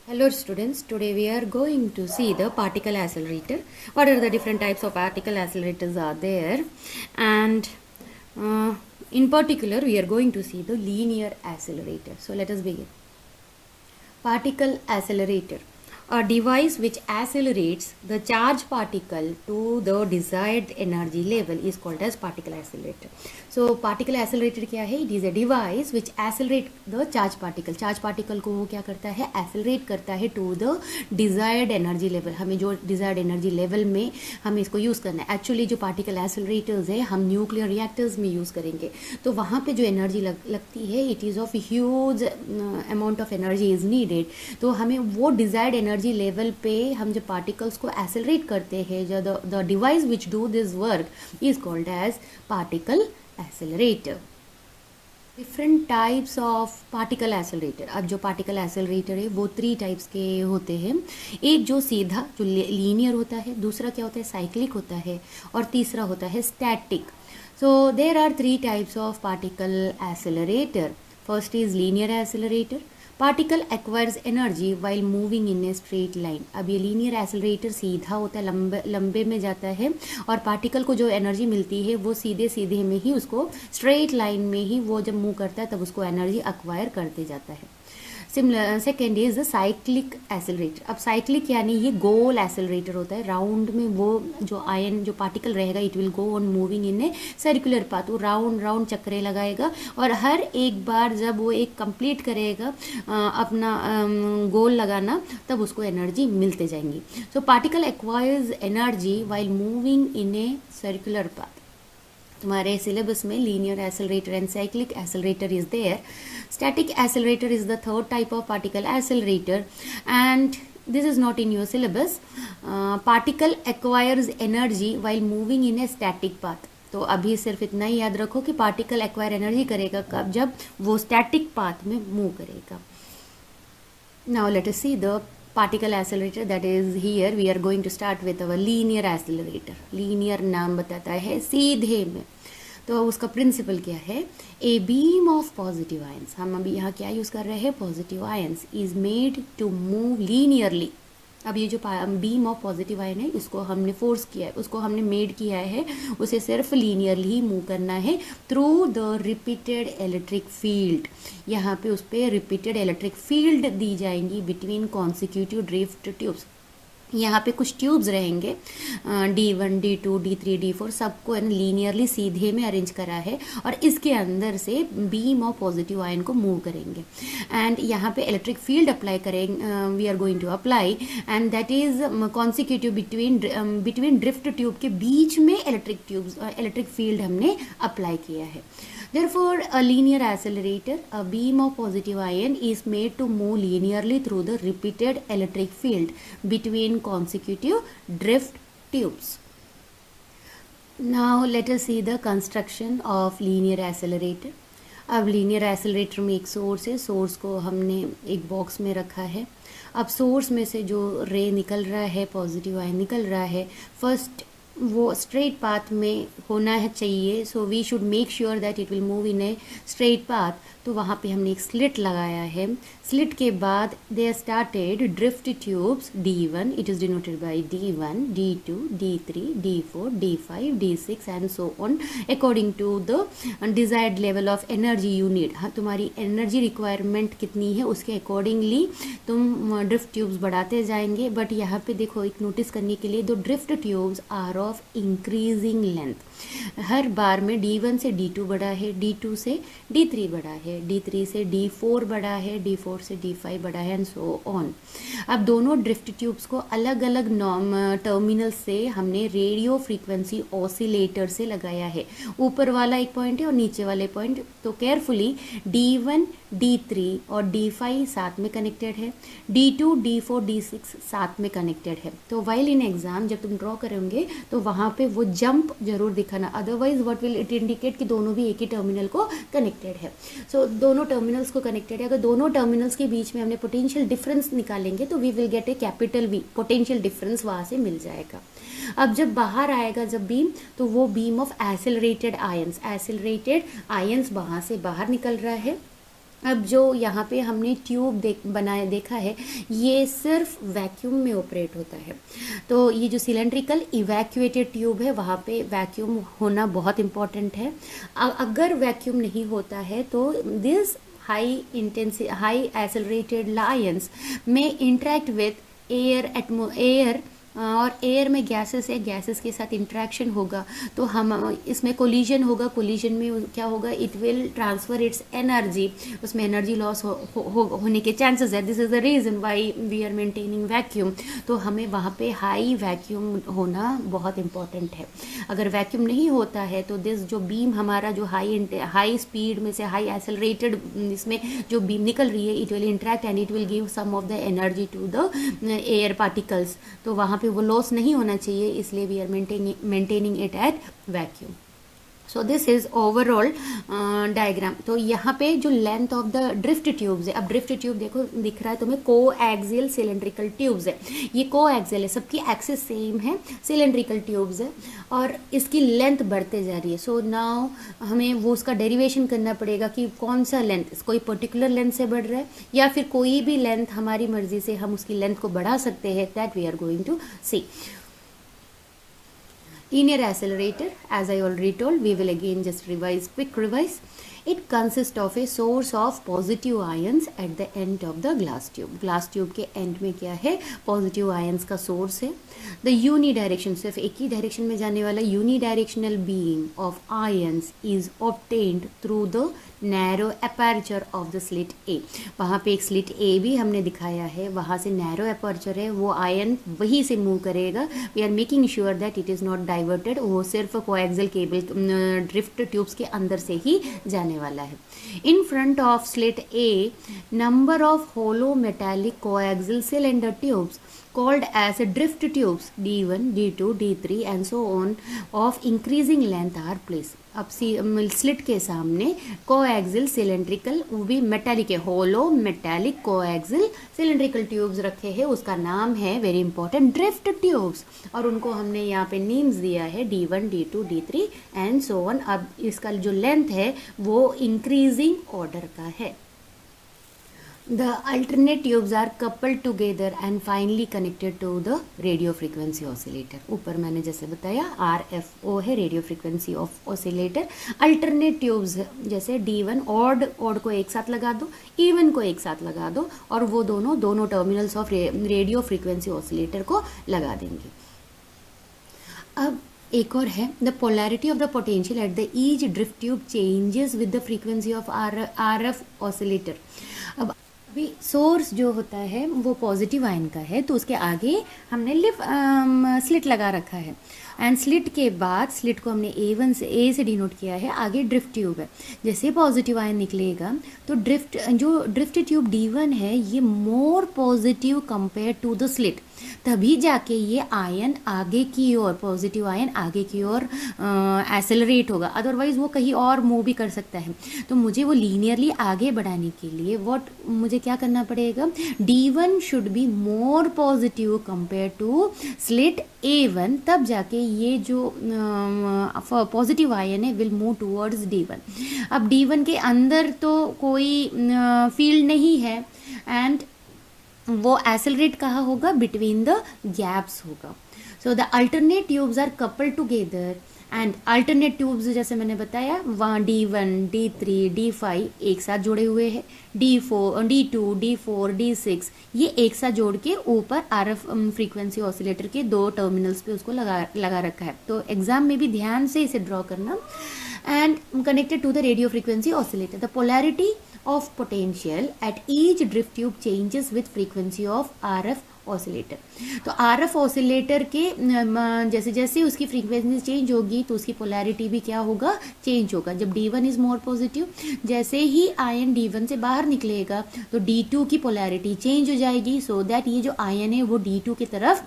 Hello students, today we are going to see the particle accelerator. What are the different types of particle accelerators are there, and in particular we are going to see the linear accelerator. So let us begin. Particle accelerator, a device which accelerates the charge particle to the desired energy level is called as particle accelerator. So particle accelerator क्या है? It is a device which accelerate the charge particle. Charge particle को वो क्या करता है? Accelerate करता है to the desired energy level. हमें जो desired energy level में हमें इसको यूज़ करना है. Actually जो particle accelerators है हम न्यूक्लियर रिएक्टर्स में यूज़ करेंगे, तो वहाँ पे जो एनर्जी लगती है it is of huge amount of energy is needed. तो हमें वो डिज़ायर्ड एनर्जी लेवल पे हम जब पार्टिकल्स को एक्सेलरेट करते हैं, जो the device which do this work is called as particle accelerator. Different types of particle accelerator. अब जो पार्टिकल एक्सेलरेटर है वो 3 टाइप्स के होते हैं. एक जो सीधा जो लीनियर होता है, दूसरा क्या होता है साइक्लिक होता है, और तीसरा होता है static. So there are 3 types of particle accelerator. First is linear accelerator. Particle acquires energy while moving in a straight line. अब ये लीनियर एक्सेलरेटर सीधा होता है, लंबे में जाता है, और पार्टिकल को जो एनर्जी मिलती है वो सीधे सीधे में ही उसको स्ट्रेट लाइन में ही वो जब मूव करता है तब उसको एनर्जी एक्वायर करते जाता है. Similar second is the cyclic accelerator. अब साइक्लिक यानी ये गोल एक्सेलरेटर होता है, राउंड में वो जो आयन जो पार्टिकल रहेगा it will go on moving in a circular path. वो राउंड राउंड चक्रे लगाएगा और हर एक बार जब वो एक कंप्लीट करेगा अपना गोल लगाना तब उसको एनर्जी मिलते जाएंगी. So particle acquires energy while moving in a circular path. तुम्हारे सिलेबस में linear accelerator and cyclic accelerator is there. Static accelerator is the third type of particle accelerator and this is not in your syllabus. Particle acquires energy while moving in a static path. तो अभी सिर्फ इतना ही याद रखो कि particle acquire energy करेगा कब? जब वो स्टैटिक पाथ में मूव करेगा. Now let us see the particle accelerator, that is here we are going to start with our linear accelerator. linear नाम बताता है सीधे में. तो उसका प्रिंसिपल क्या है? A beam of positive ions. हम अभी यहाँ क्या यूज़ कर रहे हैं? Positive ions is made to move linearly. अब ये जो बीम ऑफ पॉजिटिव आयन है इसको हमने फोर्स किया है, उसको हमने मेड किया है, उसे सिर्फ लीनियरली ही मूव करना है through the repeated electric field. यहाँ पे उस पर रिपीटेड इलेक्ट्रिक फील्ड दी जाएंगी बिटवीन कॉन्सिक्यूटिव ड्रिफ्ट ट्यूब्स. यहाँ पे कुछ ट्यूब्स रहेंगे, D1, D2, D3, D4 सबको लीनियरली सीधे में अरेंज करा है, और इसके अंदर से बीम ऑफ पॉजिटिव आयन को मूव करेंगे एंड यहाँ पे इलेक्ट्रिक फील्ड अप्लाई करेंगे. We are going to apply and that is consecutive between drift tube के बीच में इलेक्ट्रिक फील्ड हमने अप्लाई किया है. Therefore, a linear accelerator, a beam of positive ion is made to move linearly through the repeated electric field between consecutive drift tubes. Now, let us see the construction of linear accelerator. अब linear accelerator में एक source है, source को हमने एक box में रखा है. अब सोर्स में से जो रे निकल रहा है, पॉजिटिव आयन निकल रहा है, फर्स्ट वो स्ट्रेट पाथ में होना है चाहिए. So we should make sure that it will move in a straight path. तो वहाँ पे हमने एक स्लिट लगाया है. स्लिट के बाद they started drift tubes D1, it is denoted by D1, D2, D3, D4, D5, D6 and so on according to the desired level of energy you need. हाँ, तुम्हारी एनर्जी रिक्वायरमेंट कितनी है उसके accordingly तुम drift tubes बढ़ाते जाएंगे. But यहाँ पे देखो एक नोटिस करने के लिए, दो drift tubes are of increasing length. हर बार में D1 से D2 बढ़ा है, D2 से D3 बढ़ा है, D3 से D4 बढ़ा है, D4 से D5 बढ़ा है एंड सो ऑन. अब दोनों ड्रिफ्ट ट्यूब्स को अलग अलग टर्मिनल से हमने रेडियो फ्रीक्वेंसी ऑसिलेटर से लगाया है. ऊपर वाला एक पॉइंट है और नीचे वाले पॉइंट. तो केयरफुली D1, D3 और D5 साथ में कनेक्टेड है, D2, D4, D6 साथ में कनेक्टेड है. तो वाइल इन एग्जाम जब तुम ड्रॉ करोगे तो वहाँ पे वो जंप जरूर दिखाना, otherwise what will it indicate कि दोनों भी एक ही टर्मिनल को कनेक्टेड है. सो दोनों टर्मिनल्स को कनेक्टेड है. अगर दोनों टर्मिनल्स के बीच में हमने पोटेंशियल डिफरेंस निकालेंगे तो we will get a capital V. Potential difference वहाँ से मिल जाएगा. अब जब बाहर आएगा जब बीम, तो वो बीम ऑफ एक्सेलरेटेड आयंस वहाँ से बाहर निकल रहा है अब जो यहाँ पे हमने ट्यूब देखा है, ये सिर्फ वैक्यूम में ऑपरेट होता है। तो ये जो सिलेंड्रिकल इवैक्यूएटेड ट्यूब है, वहाँ पे वैक्यूम होना बहुत इम्पॉर्टेंट है। अगर वैक्यूम नहीं होता है तो दिस हाई एक्सेलरेटेड लायंस में इंटरेक्ट विथ एयर और एयर में गैसेस है, गैसेस के साथ इंट्रैक्शन होगा तो हम इसमें कोलिजन होगा। कोलिजन में क्या होगा, it will transfer its energy, उसमें एनर्जी लॉस होने के चांसेस है। This is the reason why we are maintaining vacuum. तो हमें वहाँ पे हाई वैक्यूम होना बहुत इंपॉर्टेंट है। अगर वैक्यूम नहीं होता है तो दिस जो बीम हमारा जो हाई स्पीड में से हाई एक्सेलरेटेड इसमें जो बीम निकल रही है, it will interact and it will give some of the energy to the air particles. तो वहाँ पे वो लॉस नहीं होना चाहिए, इसलिए we are maintaining it at vacuum. So this is overall diagram. तो यहाँ पे जो length of the drift tubes है, अब ड्रिफ्ट ट्यूब देखो दिख रहा है तुम्हें, को एक्सियल सिलेंड्रिकल ट्यूब्स है। ये को एक्सियल है, सबकी एक्सिस सेम है, सिलेंड्रिकल ट्यूब्स है और इसकी लेंथ बढ़ते जा रही है। सो नाउ हमें वो उसका डेरिवेशन करना पड़ेगा कि कौन सा लेंथ, कोई पर्टिकुलर लेंथ से बढ़ रहा है या फिर कोई भी लेंथ हमारी मर्जी से हम उसकी लेंथ को बढ़ा सकते हैं। That we are going to see. Linear accelerator, as I already told, we will again just quick revise. It consists of a source of positive ions at the end of the glass tube. Glass tube के end में क्या है, positive ions का source है. The unidirection, सिर्फ एक ही direction में जाने वाला unidirectional beam of ions is obtained through the narrow aperture of the slit A. वहाँ पे एक slit A भी हमने दिखाया है, वहाँ से narrow aperture है, वो ion वहीं से move करेगा. We are making sure that it is not diverted. वो सिर्फ coaxial cable drift tubes के अंदर से ही जाने वाला है. In front of slit A, number of hollow metallic coaxial cylinder tubes called as drift tubes D1, D2, D3 and so on of increasing length are placed. अब slit के सामने coaxial cylindrical, वो भी मेटालिक है, होलो metallic coaxial cylindrical tubes रखे हैं. उसका नाम है वेरी इंपॉर्टेंट ड्रिफ्ट ट्यूब्स और उनको हमने यहाँ पे नेम्स दिया है D1, D2, D3 and so on. अब इसका जो लेंथ है वो इंक्रीजिंग ऑर्डर का है. The alternate tubes are coupled together and finally connected to the radio frequency oscillator. ऊपर मैंने जैसे बताया RFO है, radio frequency of oscillator. Alternate tubes जैसे D1 odd को एक साथ लगा दो, even को एक साथ लगा दो और वो दोनों terminals of radio frequency oscillator को लगा देंगे. अब एक और है, the polarity of the potential at the each drift tube changes with the frequency of RF oscillator. अब अभी सोर्स जो होता है वो पॉजिटिव आयन का है तो उसके आगे हमने स्लिट लगा रखा है एंड स्लिट के बाद स्लिट को हमने A से डिनोट किया है, आगे ड्रिफ्ट ट्यूब है. जैसे पॉजिटिव आयन निकलेगा तो ड्रिफ्ट ट्यूब D1 है ये more positive compare to the slit, तभी जाके ये आयन आगे की ओर, पॉजिटिव आयन आगे की ओर एक्सेलरेट होगा, अदरवाइज वो कहीं और मूव भी कर सकता है. तो मुझे वो लीनियरली आगे बढ़ाने के लिए मुझे क्या करना पड़ेगा, D1 should be more positive compare to slit A1, तब जाके ये जो पॉजिटिव आयन है विल मूव टूवर्ड्स D1. अब D1 के अंदर तो कोई फील्ड नहीं है एंड वो एक्सेलरेट कहाँ होगा, बिटवीन द गैप्स होगा. So the alternate tubes are coupled together and alternate tubes जैसे मैंने बताया D1, D3, D5 एक साथ जुड़े हुए हैं, D4, D2, D4, D6 ये एक साथ जोड़ के ऊपर RF फ्रीक्वेंसी ऑसिलेटर के दो टर्मिनल्स पे उसको लगा रखा है. तो एग्जाम में भी ध्यान से इसे ड्रॉ करना. And connected to the radio frequency oscillator, the polarity of potential at each drift tube changes with frequency of RF oscillator. तो RF ऑसिलेटर के जैसे जैसे उसकी फ्रीक्वेंसी चेंज होगी तो उसकी पोलैरिटी भी क्या होगा, चेंज होगा. जब D1 इज मोर पॉजिटिव, जैसे ही आयन D1 से बाहर निकलेगा तो D2 की पोलैरिटी चेंज हो जाएगी, सो दैट ये जो आयन है वो D2 की तरफ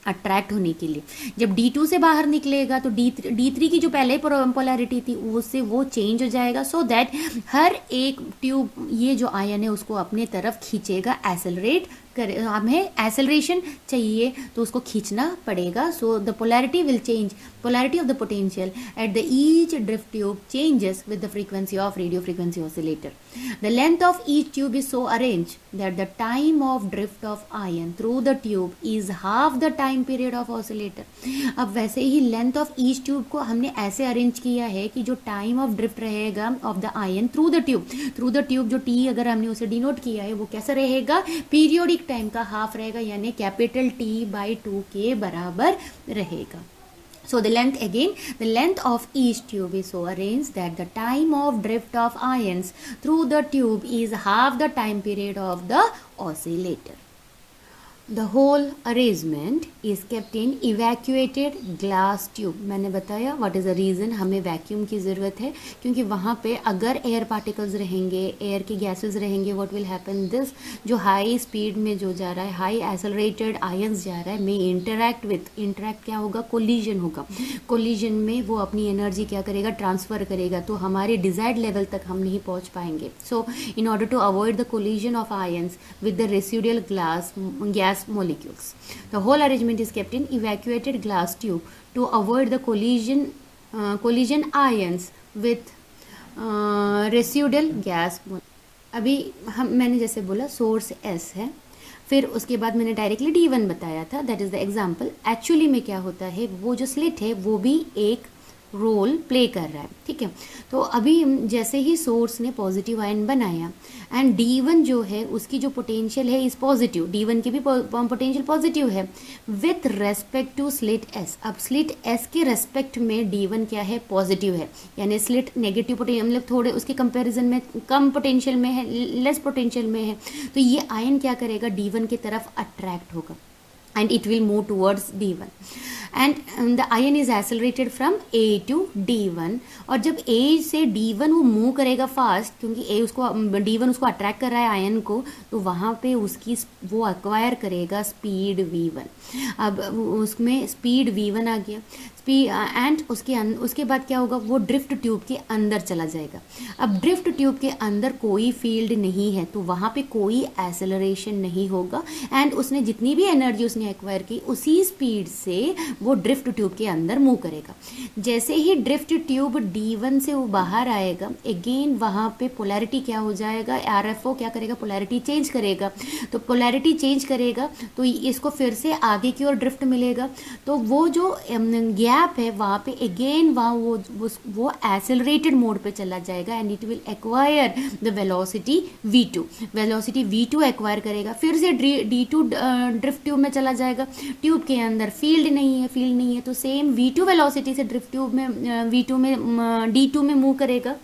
अट्रैक्ट होने के लिए. जब D2 से बाहर निकलेगा तो D3 की जो पहले पोलैरिटी थी उससे वो चेंज हो जाएगा, सो दैट हर एक ट्यूब ये जो आयन है उसको अपने तरफ खींचेगा, एक्सेलरेट करे. हमें एक्सेलरेशन चाहिए तो उसको खींचना पड़ेगा. So the polarity will change, polarity of the potential at the each drift tube changes with the frequency of radio frequency oscillator. The length of each tube is so arranged that the time of drift of ion through the tube is half the time period of oscillator. अब वैसे ही length of each tube को हमने ऐसे arrange किया है कि जो time of drift रहेगा of the ion through the tube जो टी अगर हमने उसे डिनोट किया है वो कैसा रहेगा, पीरियोडिक टाइम का हाफ रहेगा, यानी कैपिटल T/2 के बराबर रहेगा. So the length of each tube is so arranged that the time of drift of ions through the tube is half the time period of the oscillator. The whole arrangement is kept in evacuated glass tube. मैंने बताया what is the reason हमें vacuum की ज़रूरत है, क्योंकि वहाँ पे अगर एयर पार्टिकल्स रहेंगे, एयर के गैसेस रहेंगे, what will happen this जो हाई स्पीड में जो जा रहा है, हाई एसेलरेटेड आयंस जा रहा है, में इंटरैक्ट क्या होगा, कोलिजन होगा. कोलिजन में वो अपनी एनर्जी क्या करेगा, ट्रांसफ़र करेगा, तो हमारे डिज़ायर्ड लेवल तक हम नहीं पहुँच पाएंगे. So in order to avoid the collision of ions with the residual gas molecules, the whole arrangement is kept in evacuated glass tube to avoid the collision ions with residual gas. अभी मैंने जैसे बोला source S है, फिर उसके बाद मैंने directly D1 बताया था, that is the example. Actually में क्या होता है, वो जो स्लिट है वो भी एक रोल प्ले कर रहा है, ठीक है. तो अभी जैसे ही सोर्स ने पॉजिटिव आयन बनाया एंड D1 जो है उसकी जो पोटेंशियल है इज पॉजिटिव, D1 की भी पोटेंशियल पॉजिटिव है with respect to slit S. अब स्लिट S के रेस्पेक्ट में D1 क्या है, पॉजिटिव है, यानी स्लिट नेगेटिव पोटेंशियल मतलब थोड़े उसके कंपैरिजन में कम पोटेंशियल में है, लेस पोटेंशियल में है, तो ये आयन क्या करेगा, D1 की तरफ अट्रैक्ट होगा and it will move towards D1 and the ion is accelerated from A to D1. और जब A से D1 वो मूव करेगा फास्ट, क्योंकि D1 उसको अट्रैक्ट कर रहा है आयन को, तो वहाँ पे वो एक्वायर करेगा स्पीड V1. अब उसमें स्पीड V1 आ गया एंड उसके बाद क्या होगा, वो ड्रिफ्ट ट्यूब के अंदर चला जाएगा. अब ड्रिफ्ट ट्यूब के अंदर कोई फील्ड नहीं है, तो वहाँ पे कोई एक्सेलरेशन नहीं होगा एंड उसने जितनी भी एनर्जी उसने एक्वायर की उसी स्पीड से वो ड्रिफ्ट ट्यूब के अंदर मूव करेगा. जैसे ही ड्रिफ्ट ट्यूब D1 से वो बाहर आएगा, अगेन वहाँ पे पोलैरिटी क्या हो जाएगा, RFO क्या करेगा, पोलैरिटी चेंज करेगा. तो पोलैरिटी चेंज करेगा तो इसको फिर से आगे की ओर ड्रिफ्ट मिलेगा. तो वो जो गैप है वहाँ पे अगेन वहाँ वो एक्सेलरेटेड मोड पे चला जाएगा and it will acquire the velocity V2 acquire करेगा. फिर से D2 ड्रिफ्ट ट्यूब में चला जाएगा, ट्यूब के अंदर फील्ड नहीं है, तो सेम V2 वेलोसिटी से ड्रिफ्ट ट्यूब में D2 में मूव करेगा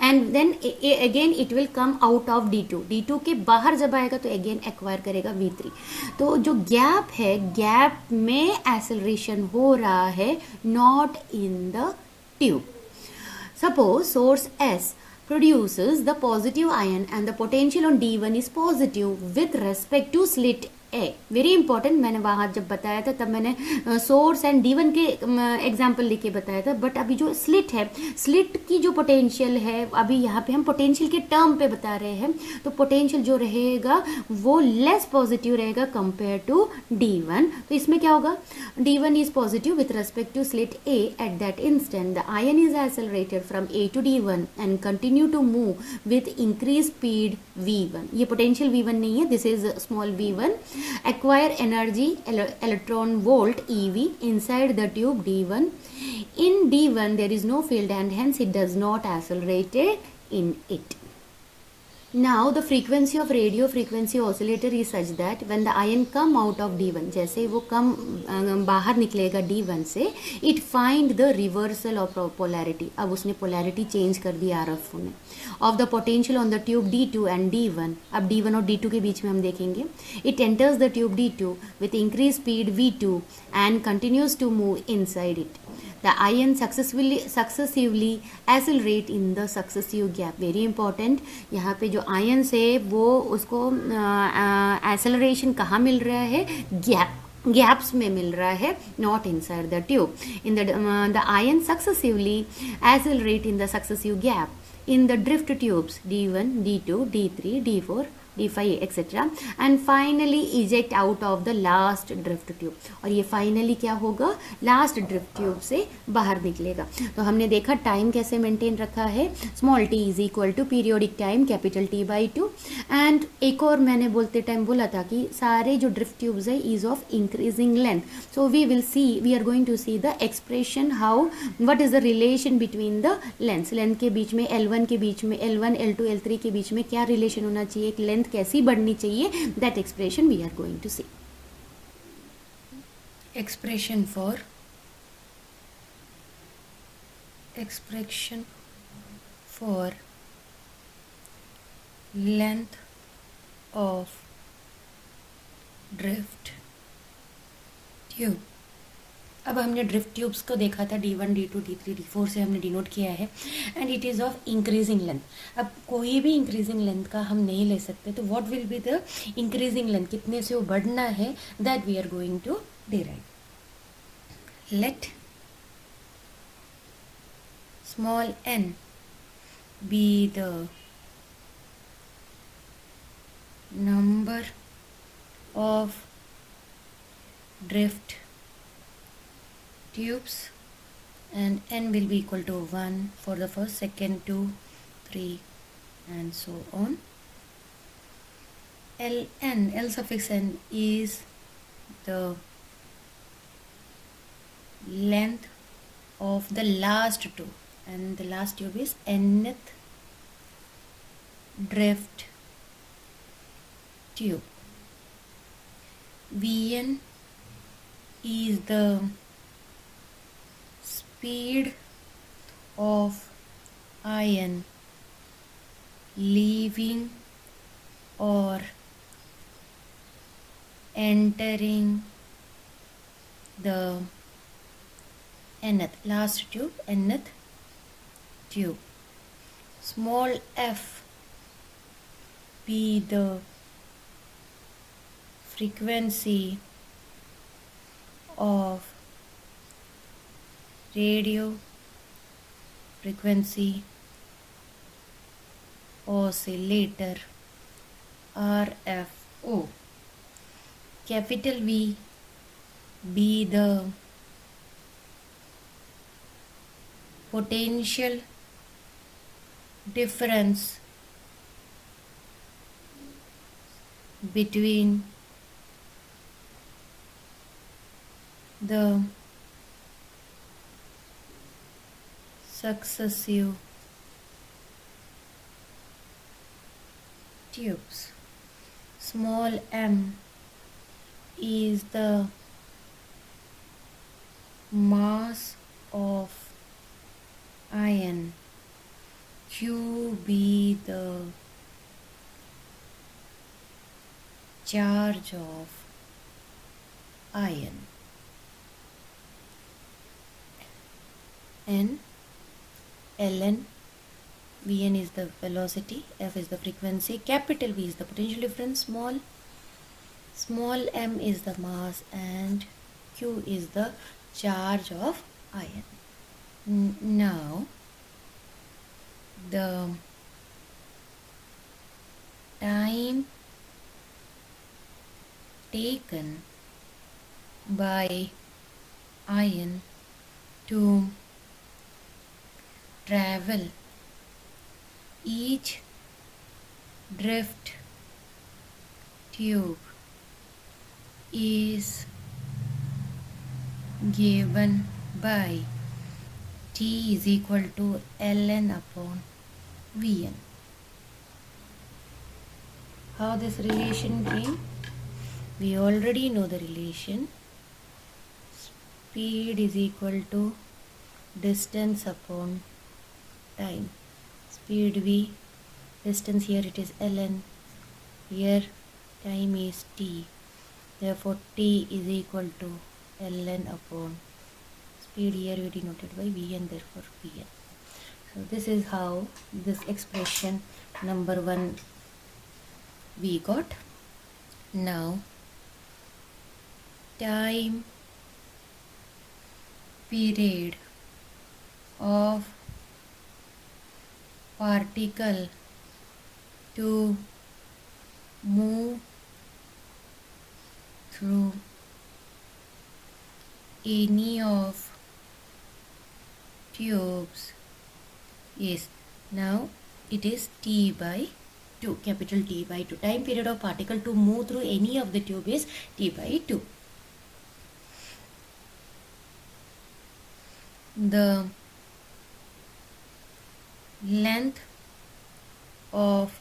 and then again it will come out of D2 के बाहर जब आएगा तो अगेन एक्वायर करेगा V3. तो जो गैप है, गैप में एक्सेलरेशन हो रहा है, not in the tube. Suppose source S produces the positive ion and the potential on D1 is positive with respect to slit A. Very important, मैंने वहाँ जब बताया था तब मैंने सोर्स एंड D1 के एग्जाम्पल लेके बताया था, बट अभी जो स्लिट है, स्लिट की जो पोटेंशियल है, अभी यहाँ पे हम पोटेंशियल के टर्म पे बता रहे हैं, तो पोटेंशियल जो रहेगा वो लेस पॉजिटिव रहेगा कंपेयर टू D1. तो इसमें क्या होगा, D1 is positive with respect to slit A. At that instant the ion is accelerated from A to D1 and continue to move with increase speed V1. ये potential V1 नहीं है, this is small V1. Acquire energy electron volt EV inside the tube D1. In D1 there is no field and hence it does not accelerate in it. Now the frequency of radio frequency oscillator is such that when the ion come out of D1, जैसे वो बाहर निकलेगा D1 से, it find the reversal of polarity. अब उसने polarity change कर दी RFO ने of the potential on the tube D2 and D1. अब D1 और D2 के बीच में हम देखेंगे. It enters the tube D2 with increased speed V2 and continues to move inside it. The ion successively accelerate in the successive gap. Very important, यहाँ पे जो ions है वो उसको acceleration कहाँ मिल रहा है, gaps में मिल रहा है, not inside the tube. In the ion successively accelerate in the successive gap in the drift tubes D1, D2, D3, D4 d5 etc. and finally eject out of the last drift tube. और ये finally क्या होगा, last drift tube से बाहर निकलेगा. तो हमने देखा टाइम कैसे मेंटेन रखा है, small t is equal to periodic time capital T by 2. And एक और मैंने बोलते टाइम बोला था कि सारे जो ड्रिफ्ट ट्यूब्स है is of increasing length. So we are going to see the expression how what is the relation between the length के बीच में, L1 के बीच में, L1 L2 L3 के बीच में क्या रिलेशन होना चाहिए, एक लेंथ कैसी बढ़नी चाहिए, that expression we are going to see. expression for length of drift tube. अब हमने ड्रिफ्ट ट्यूब्स को देखा था D1 D2 D3 D4 से हमने डिनोट किया है and it is of increasing length. अब कोई भी इंक्रीजिंग लेंथ का हम नहीं ले सकते, तो what will be the increasing length, कितने से वो बढ़ना है, that we are going to derive. Let small n be the number of drift tubes and n will be equal to 1 for the first, second 2, 3 and so on. L suffix n is the length of the last two, and the last tube is nth drift tube. Vn is the speed of ion leaving or entering the nth last tube, nth tube. Small f be the frequency of radio frequency oscillator RFO. Capital V be the potential difference between the successive tubes. Small m is the mass of ion. Q be the charge of ion. N ln Vn is the velocity, F is the frequency, capital V is the potential difference, small m is the mass and Q is the charge of ion. Now the time taken by ion to travel each drift tube is given by T is equal to ln upon Vn. How this relation came? We already know the relation. Speed is equal to distance upon time. Speed V, distance here it is ln, here time is t, therefore t is equal to ln upon speed, here we denoted by Vn, therefore Vn. So this is how this expression number 1 we got. Now time period of particle to move through any of tubes is, now it is T by 2, capital T by 2. Time period of particle to move through any of the tube is T by 2. The length of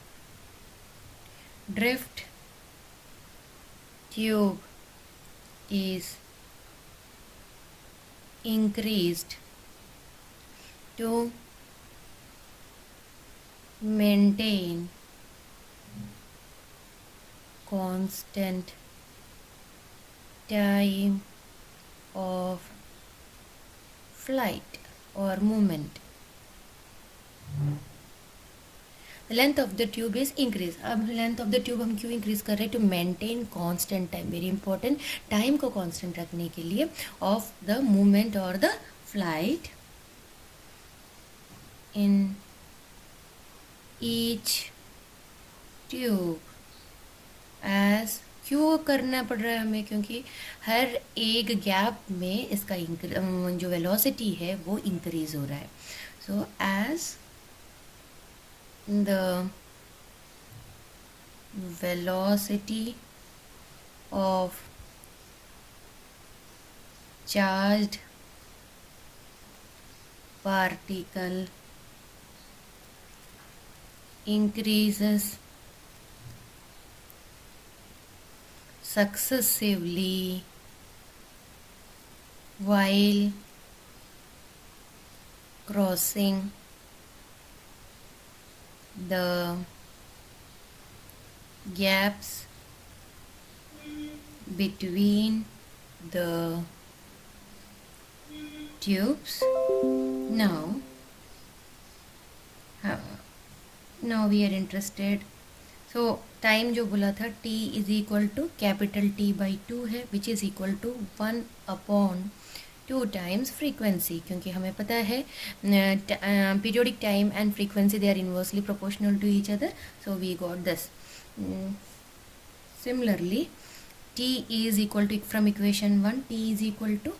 drift tube is increased to maintain constant time of flight or movement. The length of the tube is increase. अब length of the tube हम क्यों increase कर रहे हैं? To maintain constant time. Very important. Time को constant रखने के लिए of the movement or the flight in each tube. As क्यों करना पड़ रहा है हमें? क्योंकि हर एक गैप में इसका जो वेलोसिटी है वो इंक्रीज हो रहा है. So as the velocity of charged particle increases successively while crossing the gaps between the tubes. Now we are interested. So time जो बोला था t is equal to capital T by 2 है, which is equal to 1 upon 2 times frequency. क्योंकि हमें पता है periodic time and frequency, they are inversely proportional to each other. So we got this. Similarly, t is equal to, from equation 1, t is equal to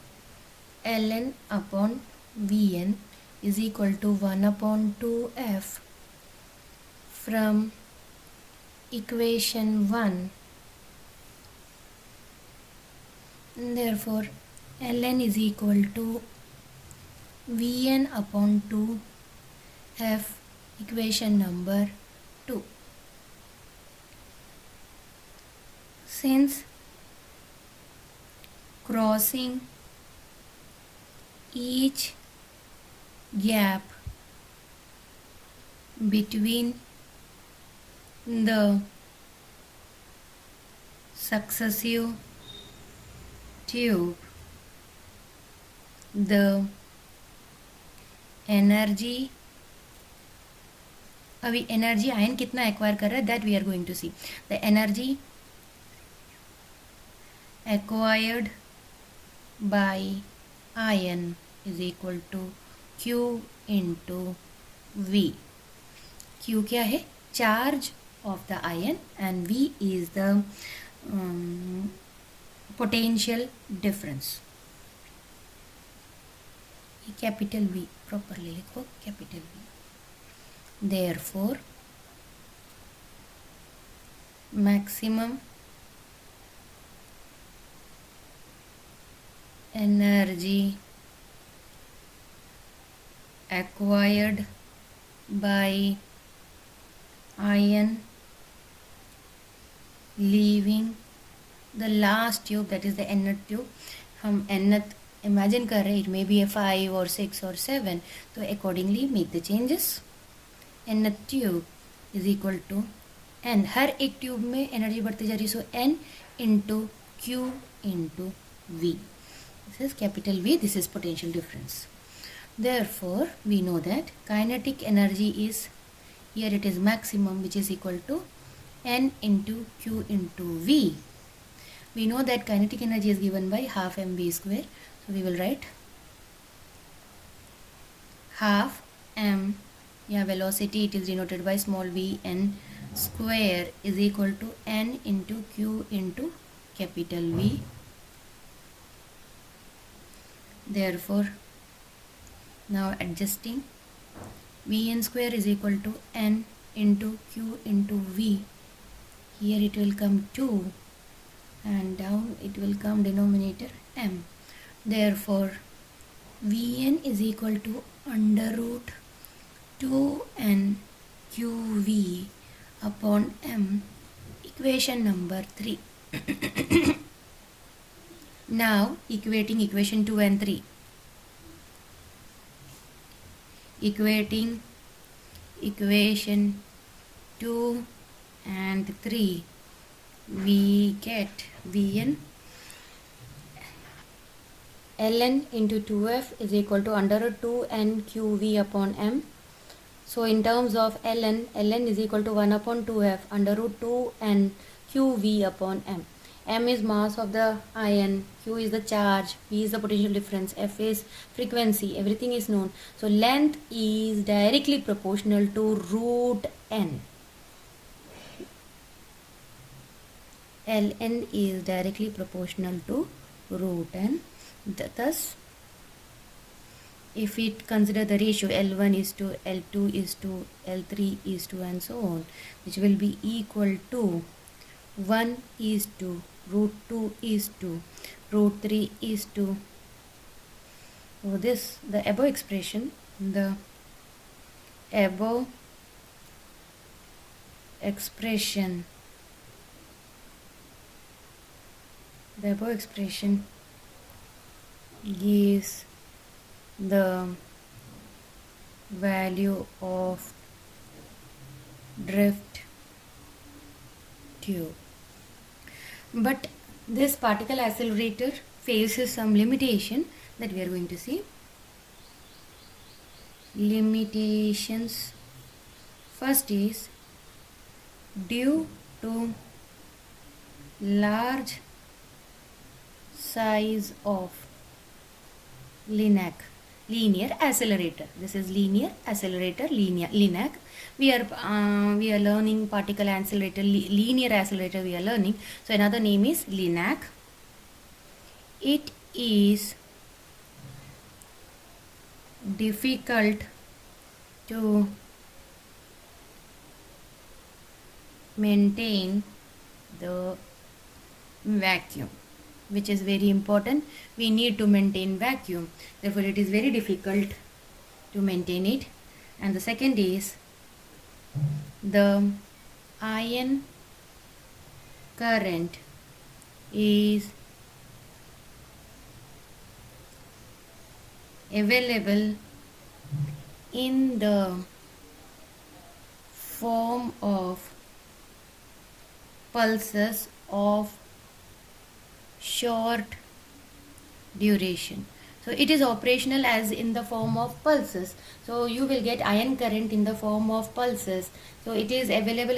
ln upon vn is equal to 1 upon 2f. From equation 1, therefore ln is equal to vn upon 2f, equation number 2. Since crossing each gap between the successive tube, the energy, अभी energy ion कितना acquire कर रहा है, that we are going to see. The energy acquired by ion is equal to Q into V. Q क्या है? Charge of the ion and V is the potential difference. Capital V properly लिखो, capital V. Therefore maximum energy acquired by ion leaving the last tube, that is the nth tube. हम nth imagine कर रहे, it may be a 5 or 6 or 7, तो accordingly make the changes. nth tube is equal to n, हर एक tube में energy बढ़ती जा रही, सो n into q into v. This is capital V, this is potential difference. Therefore, we know that kinetic energy is, here it is maximum, which is equal to N into Q into V. We know that kinetic energy is given by half mv square. So, we will write half m, yeah, velocity, it is denoted by small v n square is equal to N into Q into capital V. Therefore, now adjusting, Vn square is equal to N into Q into V. Here it will come 2 and down it will come denominator M. Therefore, Vn is equal to under root 2n QV upon M, equation number 3. Now equating equation 2 and 3. Equating equation 2 and 3, we get Vn ln into 2f is equal to under root 2n qv upon m. So in terms of ln is equal to 1 upon 2f under root 2n qv upon m. M is mass of the ion, Q is the charge, V is the potential difference, F is frequency, everything is known. So length is directly proportional to root n. Ln is directly proportional to root n. Thus, if we consider the ratio L1 is to L2 is to L3 is to and so on, which will be equal to 1 is to root 2 is to root 3 is to, so this, the above expression gives the value of drift tube. But this particle accelerator faces some limitation that we are going to see. Limitations. First is due to large size of linear accelerator. This is linear accelerator, LINAC. We are learning particle accelerator, linear accelerator we are learning. So another name is LINAC. It is difficult to maintain the vacuum, which is very important. We need to maintain vacuum, therefore it is very difficult to maintain it. And the second is the ion current is available in the form of pulses of short duration. So it is operational as in the form of pulses. So you will get ion current in the form of pulses. So it is available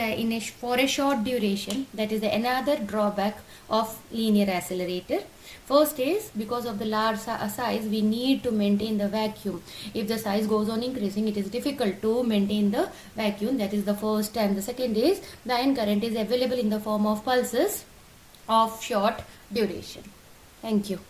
for a short duration. That is another drawback of linear accelerator. First is because of the large size, we need to maintain the vacuum. If the size goes on increasing, it is difficult to maintain the vacuum. That is the first. And the second is the ion current is available in the form of pulses of short duration. Thank you.